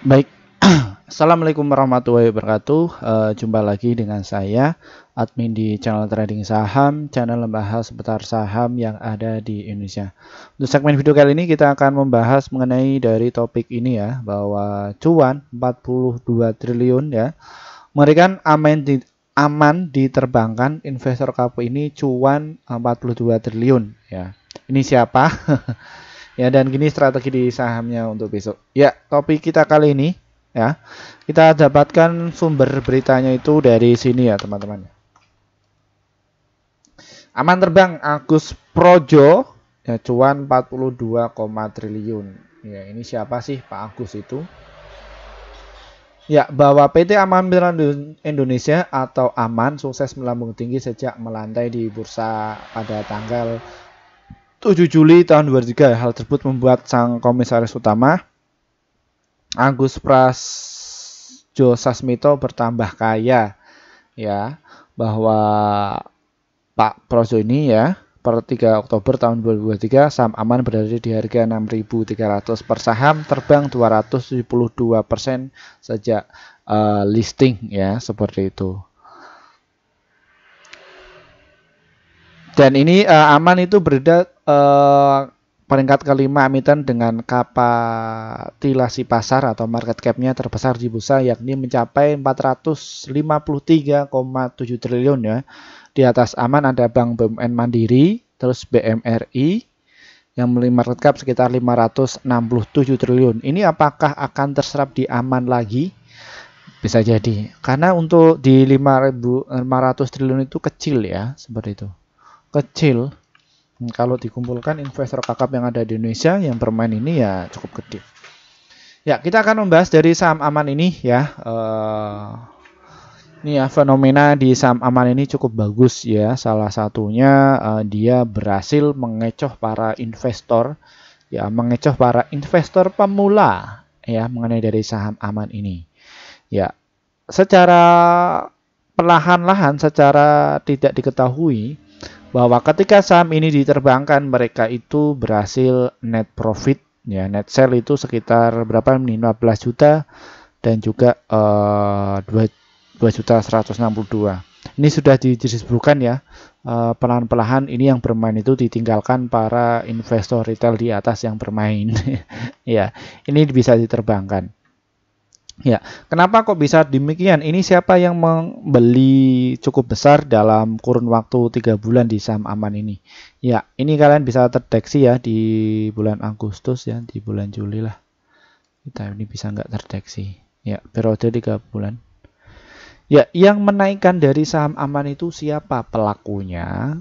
Baik, Assalamualaikum warahmatullahi wabarakatuh. Jumpa lagi dengan saya, admin di channel trading saham, channel membahas seputar saham yang ada di Indonesia. Untuk segmen video kali ini kita akan membahas mengenai dari topik ini ya, bahwa cuan 42 triliun ya, mengerikan aman diterbangkan investor kapu ini cuan 42 triliun ya. Ini siapa? Ya, dan gini strategi di sahamnya untuk besok. Ya, topik kita kali ini ya, kita dapatkan sumber beritanya itu dari sini ya, teman-teman. Aman terbang Agus Projo ya, cuan 42, triliun. Ya, ini siapa sih Pak Agus itu? Ya, bahwa PT Aman Mineral Indonesia atau Aman sukses melambung tinggi sejak melantai di bursa pada tanggal 7 Juli tahun 2023. Hal tersebut membuat sang komisaris utama Agus Prasetyo Sasmito bertambah kaya ya, bahwa Pak Projo ini ya per 3 Oktober tahun 2023 saham Aman berada di harga 6.300 per saham, terbang 272% sejak listing ya, seperti itu. Dan ini Aman itu berada peringkat kelima emiten dengan kapitalisasi pasar atau market cap-nya terbesar di bursa, yakni mencapai 453,7 triliun ya. Di atas Aman ada Bank BUMN Mandiri, terus BMRI yang memiliki market cap sekitar 567 triliun. Ini apakah akan terserap di Aman lagi? Bisa jadi, karena untuk di 500 triliun itu kecil ya, seperti itu. Kecil. Kalau dikumpulkan investor kakap yang ada di Indonesia yang bermain ini ya cukup gede. Ya, kita akan membahas dari saham Aman ini ya. Ini ya, fenomena di saham Aman ini cukup bagus ya. Salah satunya dia berhasil mengecoh para investor ya, mengecoh para investor pemula ya mengenai dari saham Aman ini. Ya, secara perlahan-lahan, secara tidak diketahui, bahwa ketika saham ini diterbangkan mereka itu berhasil net profit ya, net sell itu sekitar berapa nih, 15 juta dan juga 2.162. Ini sudah disebutkan ya, pelan-pelan ini yang bermain itu ditinggalkan para investor retail di atas yang bermain. Ya, ini bisa diterbangkan. Ya, kenapa kok bisa demikian? Ini siapa yang membeli cukup besar dalam kurun waktu 3 bulan di saham Aman ini? Ya, ini kalian bisa terdeteksi ya di bulan Agustus ya, di bulan Juli lah. Kita ini bisa nggak terdeteksi. Ya, periode 3 bulan. Ya, yang menaikkan dari saham Aman itu siapa pelakunya?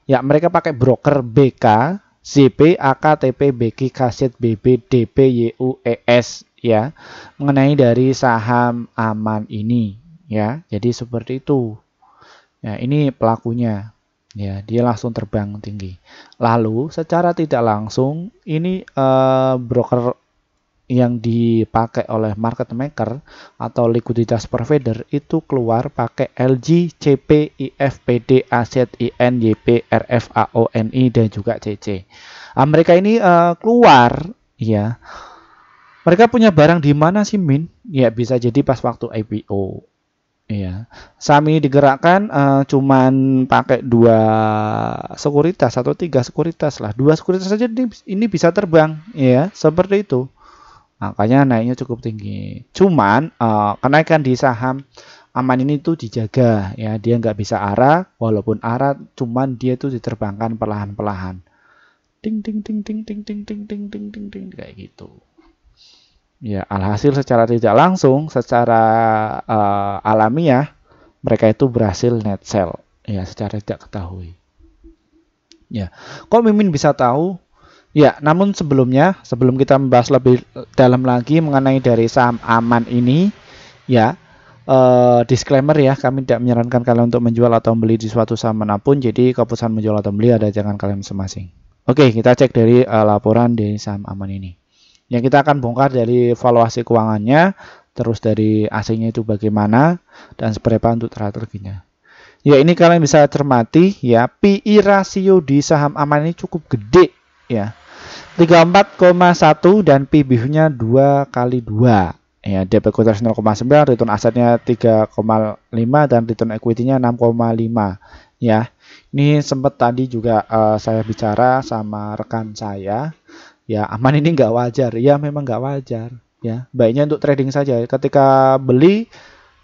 Ya, mereka pakai broker BK, ZP, AKTP, BG, Kaset, BB, DP, YU, ES ya, mengenai dari saham Aman ini ya. Jadi seperti itu. Ya, ini pelakunya. Ya, dia langsung terbang tinggi. Lalu secara tidak langsung ini broker yang dipakai oleh market maker atau likuiditas provider itu keluar pakai LG, CP, IFPD, Aset, IN, YP, RF, AONI dan juga CC. Mereka ini keluar ya. Mereka punya barang di mana sih, Min? Ya, bisa jadi pas waktu IPO. Ya, saham ini digerakkan cuman pakai 2 sekuritas atau 3 sekuritas lah. 2 sekuritas saja ini bisa terbang, ya, seperti itu. Makanya naiknya cukup tinggi. Cuman kenaikan di saham Aman ini tuh dijaga, ya, dia nggak bisa arah, walaupun arah, cuman dia tuh diterbangkan perlahan-perlahan. Ting ting ting ting ting ting ting ting ting ting ting kayak gitu. Ya, alhasil secara tidak langsung, secara alamiah, mereka itu berhasil net sell. Ya, secara tidak ketahui. Ya, kok Mimin bisa tahu? Ya, namun sebelumnya, sebelum kita membahas lebih dalam lagi mengenai dari saham Aman ini, ya, disclaimer ya, kami tidak menyarankan kalian untuk menjual atau membeli di suatu saham manapun. Jadi keputusan menjual atau membeli ada jangan kalian masing-masing. Oke, kita cek dari laporan dari saham Aman ini. Yang kita akan bongkar dari valuasi keuangannya, terus dari AC-nya itu bagaimana, dan seberapa untuk strateginya. Ya, ini kalian bisa cermati ya, PI rasio di saham Aman ini cukup gede ya. 34,1 dan PBV-nya 2 kali 2 Ya, debt equity 0,9, return asetnya 3,5 dan return equity-nya 6,5. Ya. Ini sempat tadi juga saya bicara sama rekan saya. Ya, aman ini nggak wajar. Ya, memang nggak wajar. Ya, baiknya untuk trading saja. Ketika beli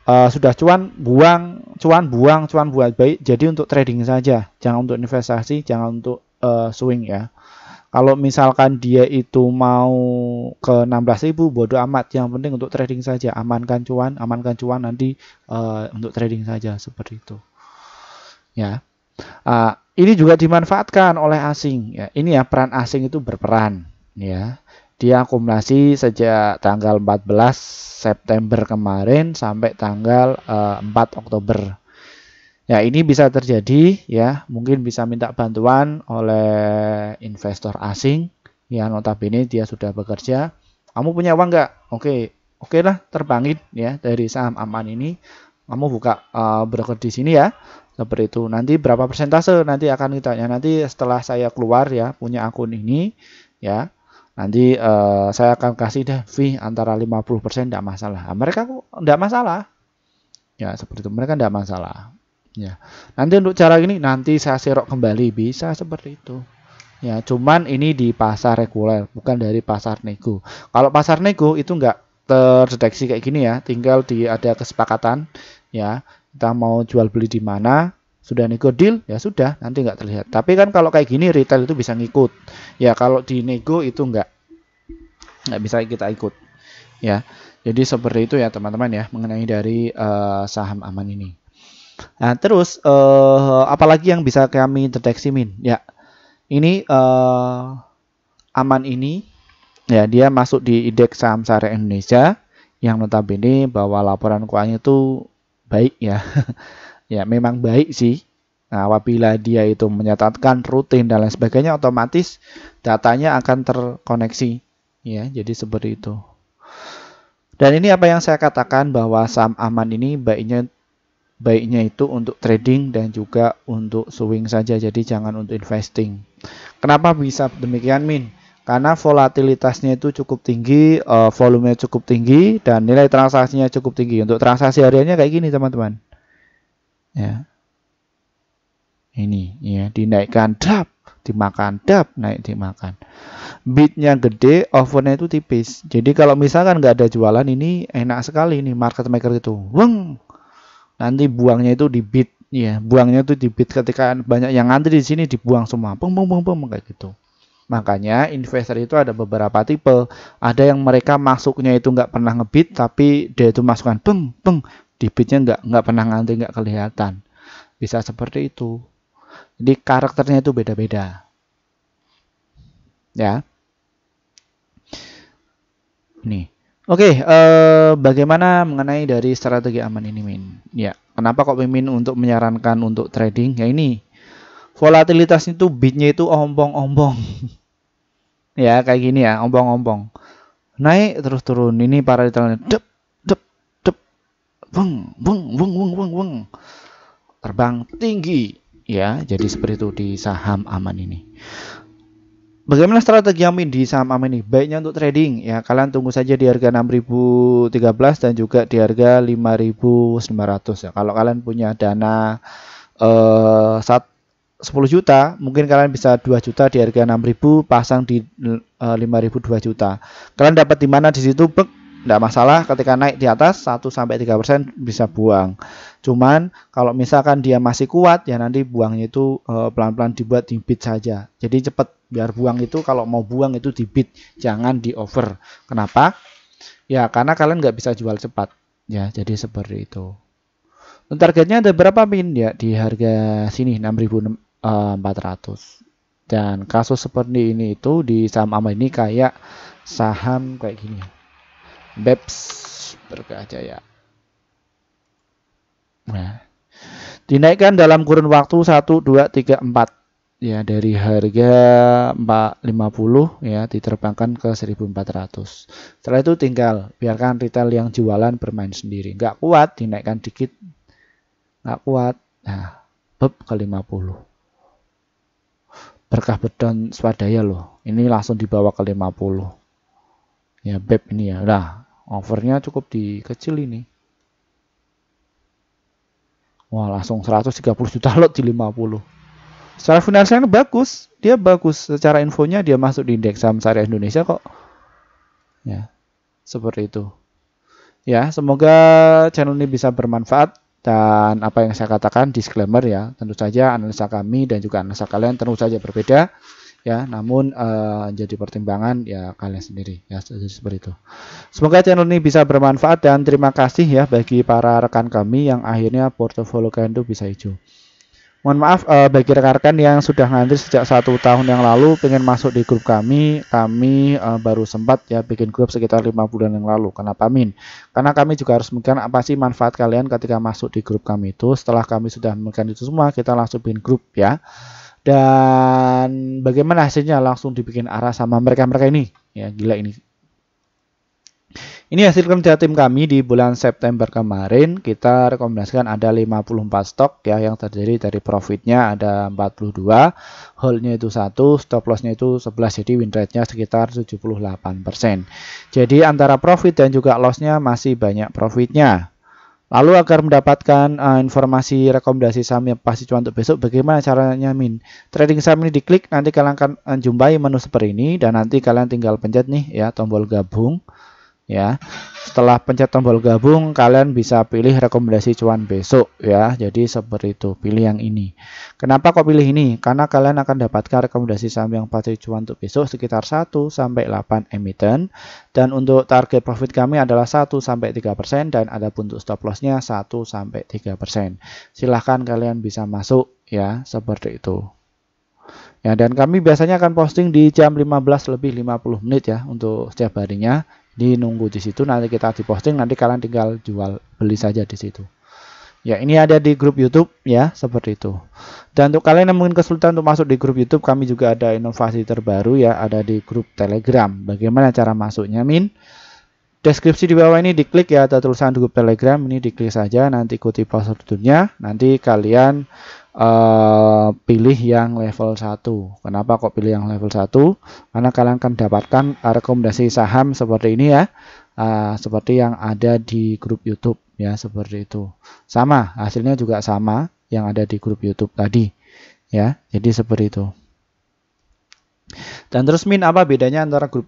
sudah cuan buang, cuan buat baik. Jadi untuk trading saja, jangan untuk investasi, jangan untuk swing ya. Kalau misalkan dia itu mau ke 16.000, bodoh amat. Yang penting untuk trading saja, amankan cuan nanti untuk trading saja seperti itu. Ya, ini juga dimanfaatkan oleh asing. Ya, ini ya peran asing itu berperan. Ya, dia akumulasi sejak tanggal 14 September kemarin sampai tanggal 4 Oktober. Ya, ini bisa terjadi ya, mungkin bisa minta bantuan oleh investor asing. Ya, notabene dia sudah bekerja. Kamu punya uang nggak? Oke lah, terbangin ya dari saham aman ini. Kamu buka broker di sini ya. Seperti itu. Nanti berapa persentase nanti akan kita tanya. Nanti setelah saya keluar ya punya akun ini ya. Nanti saya akan kasih deh fee antara 50% tidak masalah. Nah, mereka kok tidak masalah. Ya, seperti itu. Mereka tidak masalah. Ya. Nanti untuk cara ini nanti saya serok kembali bisa seperti itu. Ya, cuman ini di pasar reguler, bukan dari pasar nego. Kalau pasar nego itu enggak terdeteksi kayak gini ya, tinggal ada kesepakatan ya. Kita mau jual beli di mana, sudah nego deal ya sudah, nanti enggak terlihat. Tapi kan kalau kayak gini retail itu bisa ngikut. Ya, kalau di nego itu enggak bisa kita ikut. Ya. Jadi seperti itu ya teman-teman ya mengenai dari saham aman ini. Nah, terus apalagi yang bisa kami deteksi Min? Ya, ini aman ini ya dia masuk di indeks saham syariah Indonesia yang notabene bahwa laporan keuangannya itu baik ya. Ya, memang baik sih. Nah, apabila dia itu mencatatkan rutin dan lain sebagainya, otomatis datanya akan terkoneksi ya. Jadi seperti itu. Dan ini apa yang saya katakan bahwa saham aman ini baiknya itu untuk trading dan juga untuk swing saja, jadi jangan untuk investing. Kenapa bisa demikian Min? Karena volatilitasnya itu cukup tinggi, volumenya cukup tinggi, dan nilai transaksinya cukup tinggi. Untuk transaksi hariannya kayak gini teman-teman. Ya, ini ya dinaikkan dap, dimakan dap, naik dimakan. Bidnya gede, offernya itu tipis. Jadi kalau misalkan nggak ada jualan ini enak sekali nih market maker itu. Weng, nanti buangnya itu di bid ya, buangnya itu di bid ketika banyak yang ngantri di sini dibuang semua, peng kayak gitu. Makanya investor itu ada beberapa tipe, ada yang mereka masuknya itu nggak pernah ngebid tapi dia itu masukkan peng di bidnya nggak pernah ngantri, nggak kelihatan, bisa seperti itu. Jadi karakternya itu beda-beda ya. Nih. Oke, bagaimana mengenai dari strategi aman ini, Min? Ya, kenapa kok Mimin untuk menyarankan untuk trading? Ya ini, volatilitas itu bidnya itu ompong-ompong. Ya, kayak gini ya, ompong-ompong. Naik terus turun. Ini paralelnya dep, dep, dep, weng. Terbang tinggi. Ya, jadi seperti itu di saham aman ini. Bagaimana strategi amin di saham aman ini? Baiknya untuk trading ya, kalian tunggu saja di harga 6.013 dan juga di harga 5.900 ya. Kalau kalian punya dana 10 juta, mungkin kalian bisa 2 juta di harga 6.000 pasang di 5.000 2 juta. Kalian dapat di mana di situ? Tidak masalah, ketika naik di atas 1-3% bisa buang. Cuman kalau misalkan dia masih kuat ya nanti buangnya itu pelan-pelan dibuat di bid saja. Jadi cepat biar buang itu, kalau mau buang itu di bid, jangan di over. Kenapa? Ya karena kalian nggak bisa jual cepat. Ya jadi seperti itu. Targetnya ada berapa Min? Ya di harga sini 6.400. Dan kasus seperti ini itu di saham aman ini kayak saham kayak gini. BEPS Berkajaya. Nah, dinaikkan dalam kurun waktu 1, 2, 3, 4 ya, dari harga 450 ya diterbangkan ke 1.400. Setelah itu tinggal biarkan retail yang jualan bermain sendiri. Nggak kuat dinaikkan dikit, nggak kuat, nah beb ke 50. Berkah bedon swadaya loh, ini langsung dibawa ke 50 ya, beb ini ya. Nah Overnya cukup kecil ini. Wah, langsung 130 juta lot di 50. Secara finansialnya bagus, dia bagus. Secara infonya dia masuk di indeks saham syariah Indonesia kok. Ya, seperti itu. Ya, semoga channel ini bisa bermanfaat, dan apa yang saya katakan disclaimer ya, tentu saja analisa kami dan juga analisa kalian tentu saja berbeda ya, namun jadi pertimbangan ya kalian sendiri ya, jadi seperti itu. Semoga channel ini bisa bermanfaat, dan terima kasih ya bagi para rekan kami yang akhirnya portofolio kalian itu bisa hijau. Mohon maaf bagi rekan-rekan yang sudah ngantri sejak 1 tahun yang lalu pengen masuk di grup kami baru sempat ya bikin grup sekitar 5 bulan yang lalu. Kenapa Min? Karena kami juga harus memikirkan apa sih manfaat kalian ketika masuk di grup kami itu. Setelah kami sudah memikirkan itu semua, kita langsung bikin grup ya. Dan bagaimana hasilnya, langsung dibikin arah sama mereka-mereka ini. Ya, gila ini. Ini hasil kerja tim kami di bulan September kemarin. Kita rekomendasikan ada 54 stok ya, yang terdiri dari profitnya ada 42, holdnya itu 1, stop lossnya itu 11, jadi win rate-nya sekitar 78%. Jadi antara profit dan juga lossnya masih banyak profitnya. Lalu agar mendapatkan informasi rekomendasi saham yang pasti cuan untuk besok, bagaimana caranya Min? Trading saham ini diklik, nanti kalian akan jumpai menu seperti ini, dan nanti kalian tinggal pencet nih ya tombol gabung. Ya, setelah pencet tombol gabung, kalian bisa pilih rekomendasi cuan besok ya. Jadi seperti itu, pilih yang ini. Kenapa kok pilih ini? Karena kalian akan dapatkan rekomendasi saham yang pasti cuan untuk besok sekitar 1 sampai 8 emiten, dan untuk target profit kami adalah 1 sampai 3%, dan ada untuk stop lossnya 1 sampai 3%. Silahkan kalian bisa masuk ya, seperti itu. Ya, dan kami biasanya akan posting di jam 15 lebih 50 menit ya untuk setiap harinya. Nunggu di situ, nanti kita diposting, nanti kalian tinggal jual beli saja di situ. Ya, ini ada di grup YouTube ya, seperti itu. Dan untuk kalian yang mungkin kesulitan untuk masuk di grup YouTube, kami juga ada inovasi terbaru ya, ada di grup Telegram. Bagaimana cara masuknya Min? Deskripsi di bawah ini diklik ya, ada tulisan grup Telegram, ini diklik saja, nanti ikuti prosedurnya, nanti kalian pilih yang level 1. Kenapa kok pilih yang level 1? Karena kalian akan dapatkan rekomendasi saham seperti ini ya, seperti yang ada di grup YouTube ya, seperti itu. Sama, hasilnya juga sama yang ada di grup YouTube tadi ya, jadi seperti itu. Dan terus Min, apa bedanya antara grup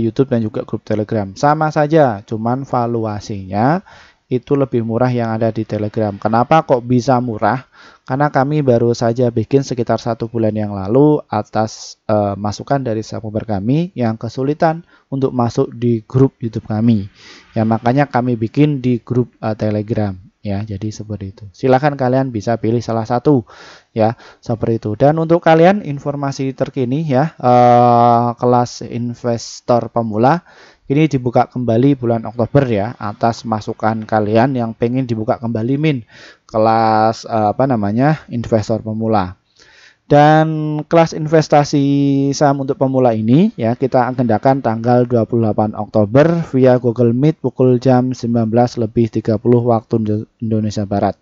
YouTube dan juga grup Telegram? Sama saja, cuman valuasinya itu lebih murah yang ada di Telegram. Kenapa kok bisa murah? Karena kami baru saja bikin sekitar 1 bulan yang lalu atas masukan dari subscriber kami yang kesulitan untuk masuk di grup YouTube kami. Ya, makanya kami bikin di grup Telegram. Ya, jadi seperti itu. Silahkan kalian bisa pilih salah satu ya, seperti itu. Dan untuk kalian informasi terkini ya, kelas investor pemula ini dibuka kembali bulan Oktober ya, atas masukan kalian yang pengen dibuka kembali Min kelas investor pemula. Dan kelas investasi saham untuk pemula ini ya, kita agendakan tanggal 28 Oktober via Google Meet pukul jam 19.30 waktu Indonesia Barat.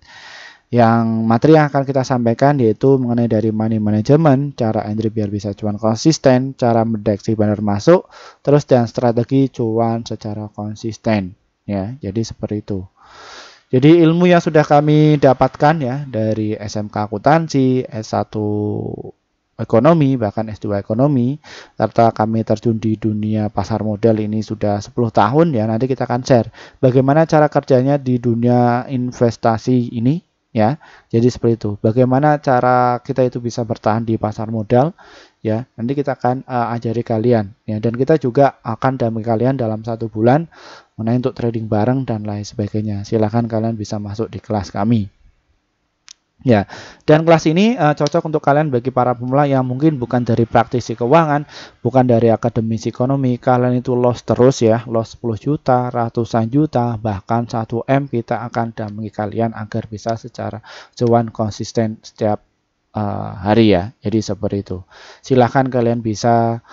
Yang materi yang akan kita sampaikan yaitu mengenai dari money management, cara entry biar bisa cuan konsisten, cara mendeteksi benar masuk, terus dan strategi cuan secara konsisten ya. Jadi seperti itu. Jadi ilmu yang sudah kami dapatkan ya dari SMK Akuntansi, S1 Ekonomi, bahkan S2 Ekonomi, serta kami terjun di dunia pasar modal ini sudah 10 tahun ya. Nanti kita akan share bagaimana cara kerjanya di dunia investasi ini ya. Jadi seperti itu. Bagaimana cara kita itu bisa bertahan di pasar modal ya. Nanti kita akan ajari kalian ya, dan kita juga akan dampingi kalian dalam 1 bulan mengenai untuk trading bareng dan lain sebagainya. Silahkan kalian bisa masuk di kelas kami. Ya, dan kelas ini cocok untuk kalian bagi para pemula yang mungkin bukan dari praktisi keuangan, bukan dari akademisi ekonomi. Kalian itu loss terus ya, loss 10 juta, ratusan juta, bahkan 1 M, kita akan dampingi kalian agar bisa secara cuan konsisten setiap hari ya. Jadi seperti itu. Silahkan kalian bisa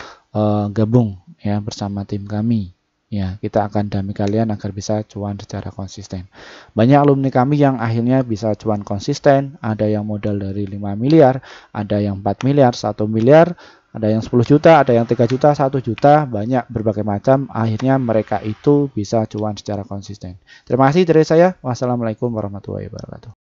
gabung ya bersama tim kami. Ya, kita akan dampingi kalian agar bisa cuan secara konsisten. Banyak alumni kami yang akhirnya bisa cuan konsisten, ada yang modal dari 5 miliar, ada yang 4 miliar, 1 miliar, Ada yang 10 juta, ada yang 3 juta, 1 juta, banyak berbagai macam. Akhirnya mereka itu bisa cuan secara konsisten. Terima kasih dari saya. Wassalamualaikum warahmatullahi wabarakatuh.